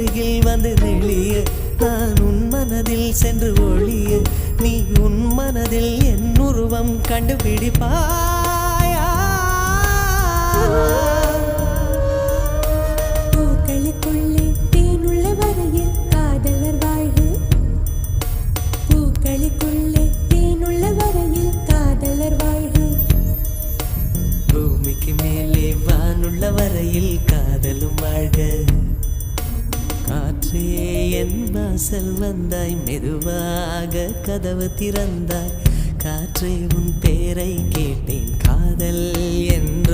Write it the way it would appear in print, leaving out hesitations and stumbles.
அருகில் வந்து நெளிய நான் உன் மனதில் சென்று ஒளிய நீ உன் மனதில் என் உருவம் கண்டுபிடிப்பாயா பூக்களுக்குள்ளே தேனுள்ள வரையில் காதலர் வாழ்வு பூக்களுக்குள்ளே தேனுள்ள வரையில் காதலர் வாழ்வு பூமிக்கு மேலே வானுள்ள வரையில் காதலும் வாழ்க காற்றே என் வாசல் வந்தாய் மெதுவாக கதவு திறந்தாய் காற்றே உன் பேரை கேட்டேன் காதல் என்ற